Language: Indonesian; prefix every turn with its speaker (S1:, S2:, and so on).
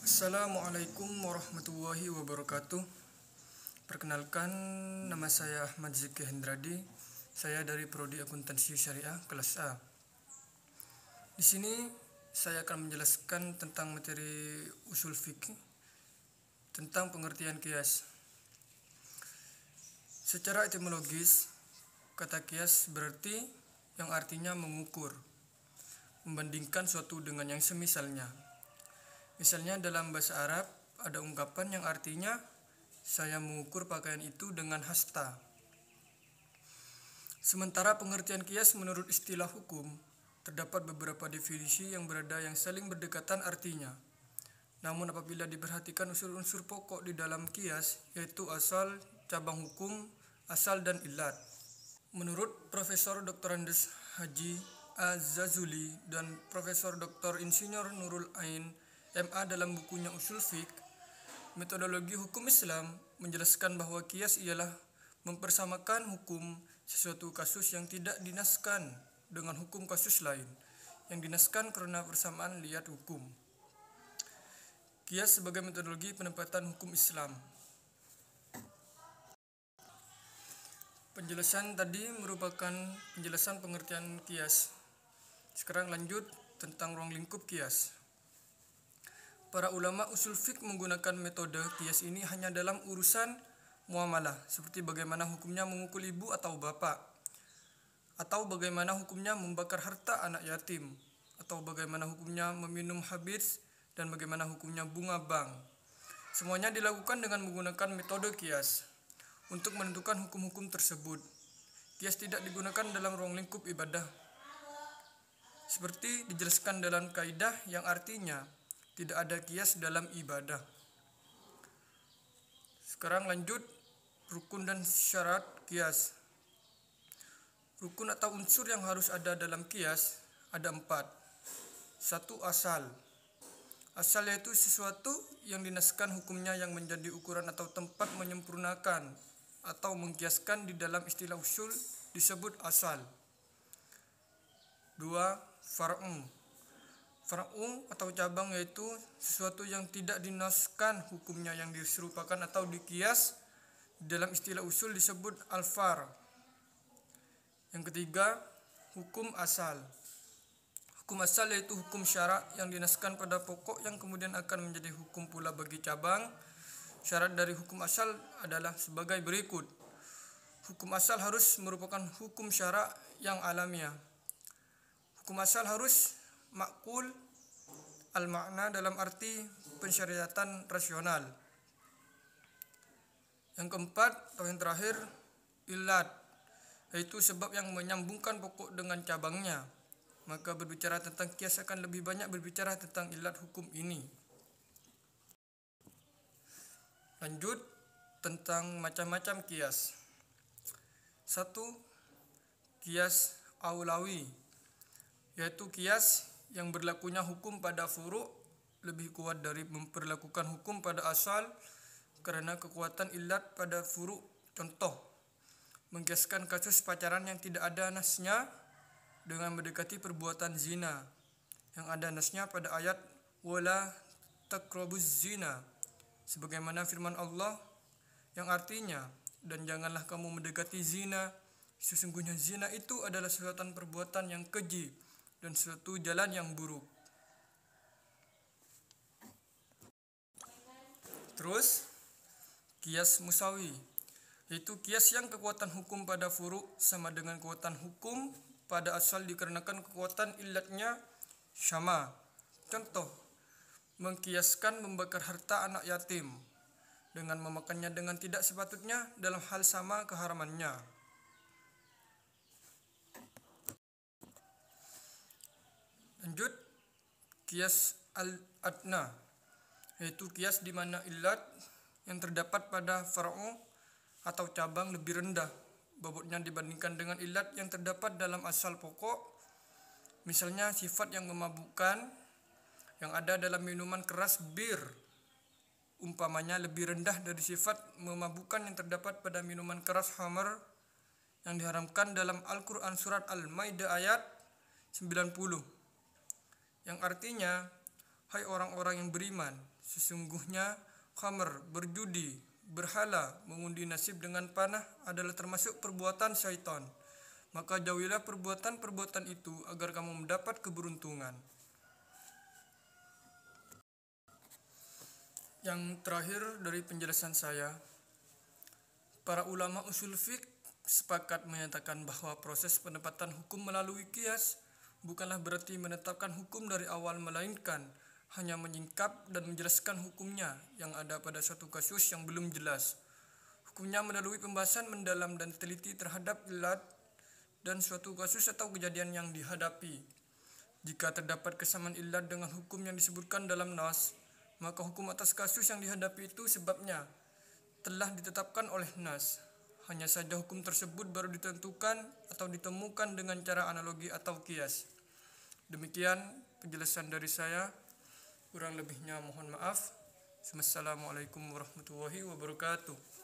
S1: Assalamualaikum warahmatullahi wabarakatuh. Perkenalkan, nama saya Ahmad Ziki Hendradi. Saya dari Prodi Akuntansi Syariah kelas A. Di sini saya akan menjelaskan tentang materi usul fikih tentang pengertian kias. Secara etimologis, kata kias berarti yang artinya mengukur, membandingkan suatu dengan yang semisalnya. Misalnya dalam bahasa Arab ada ungkapan yang artinya saya mengukur pakaian itu dengan hasta. Sementara pengertian kias menurut istilah hukum terdapat beberapa definisi yang saling berdekatan artinya. Namun apabila diperhatikan unsur-unsur pokok di dalam kias, yaitu asal, cabang hukum, asal dan illat. Menurut Profesor Dr. Andes Haji Az-Zazuli dan Profesor Dr. Insinyur Nurul Ain MA dalam bukunya Usul Fiqh, metodologi hukum Islam menjelaskan bahwa kias ialah mempersamakan hukum sesuatu kasus yang tidak dinaskan dengan hukum kasus lain yang dinaskan karena persamaan liat hukum. Kias sebagai metodologi penempatan hukum Islam. Penjelasan tadi merupakan penjelasan pengertian kias. Sekarang lanjut tentang ruang lingkup kias. Para ulama usul fiqh menggunakan metode kias ini hanya dalam urusan muamalah, seperti bagaimana hukumnya memukul ibu atau bapak, atau bagaimana hukumnya membakar harta anak yatim, atau bagaimana hukumnya meminum habis, dan bagaimana hukumnya bunga bank. Semuanya dilakukan dengan menggunakan metode kias untuk menentukan hukum-hukum tersebut. Kias tidak digunakan dalam ruang lingkup ibadah, seperti dijelaskan dalam kaidah yang artinya tidak ada kias dalam ibadah. Sekarang lanjut rukun dan syarat kias. Rukun atau unsur yang harus ada dalam kias ada 4. 1. Asal. Asal yaitu sesuatu yang dinaskan hukumnya yang menjadi ukuran atau tempat menyempurnakan atau mengkiaskan. Di dalam istilah usul disebut asal. 2. Far'u. Far'u atau cabang yaitu sesuatu yang tidak dinaskan hukumnya yang diserupakan atau dikias. Dalam istilah usul disebut al-far'. Yang ketiga, hukum asal. Hukum asal yaitu hukum syarak yang dinaskan pada pokok yang kemudian akan menjadi hukum pula bagi cabang. Syarat dari hukum asal adalah sebagai berikut. Hukum asal harus merupakan hukum syarak yang alamiah. Hukum asal harus makul al-makna dalam arti pensyariatan rasional. Yang keempat atau yang terakhir, illat, yaitu sebab yang menyambungkan pokok dengan cabangnya. Maka berbicara tentang kias akan lebih banyak berbicara tentang illat hukum ini. Lanjut tentang macam-macam kias. 1. Kias aulawi, yaitu kias yang berlakunya hukum pada furu' lebih kuat dari memperlakukan hukum pada asal karena kekuatan illat pada furu'. Contoh, mengkiaskan kasus pacaran yang tidak ada nasnya dengan mendekati perbuatan zina yang ada nasnya pada ayat wala taqrabuz zina, sebagaimana firman Allah yang artinya dan janganlah kamu mendekati zina, sesungguhnya zina itu adalah suatu perbuatan yang keji dan suatu jalan yang buruk. Terus kias musawi, yaitu kias yang kekuatan hukum pada furu' sama dengan kekuatan hukum pada asal dikarenakan kekuatan illatnya sama. Contoh, mengkiaskan membakar harta anak yatim dengan memakannya dengan tidak sepatutnya dalam hal sama keharamannya. Lanjut, kias al-adna, yaitu kias di mana illat yang terdapat pada far'u atau cabang lebih rendah bobotnya dibandingkan dengan illat yang terdapat dalam asal pokok. Misalnya sifat yang memabukkan yang ada dalam minuman keras bir, umpamanya lebih rendah dari sifat memabukkan yang terdapat pada minuman keras khamar yang diharamkan dalam Al-Quran surat Al-Maidah ayat 90. Yang artinya Hai orang-orang yang beriman, sesungguhnya khamr, berjudi, berhala, mengundi nasib dengan panah adalah termasuk perbuatan syaitan. Maka jauhilah perbuatan-perbuatan itu agar kamu mendapat keberuntungan. Yang terakhir dari penjelasan saya, para ulama usul fiqh sepakat menyatakan bahwa proses penempatan hukum melalui qiyas bukanlah berarti menetapkan hukum dari awal, melainkan hanya menyingkap dan menjelaskan hukumnya yang ada pada suatu kasus yang belum jelas. Hukumnya melalui pembahasan mendalam dan teliti terhadap ilat dan suatu kasus atau kejadian yang dihadapi. Jika terdapat kesamaan ilat dengan hukum yang disebutkan dalam nas, maka hukum atas kasus yang dihadapi itu sebabnya telah ditetapkan oleh nas. Hanya saja hukum tersebut baru ditentukan atau ditemukan dengan cara analogi atau qiyas. Demikian penjelasan dari saya. Kurang lebihnya mohon maaf. Wassalamualaikum warahmatullahi wabarakatuh.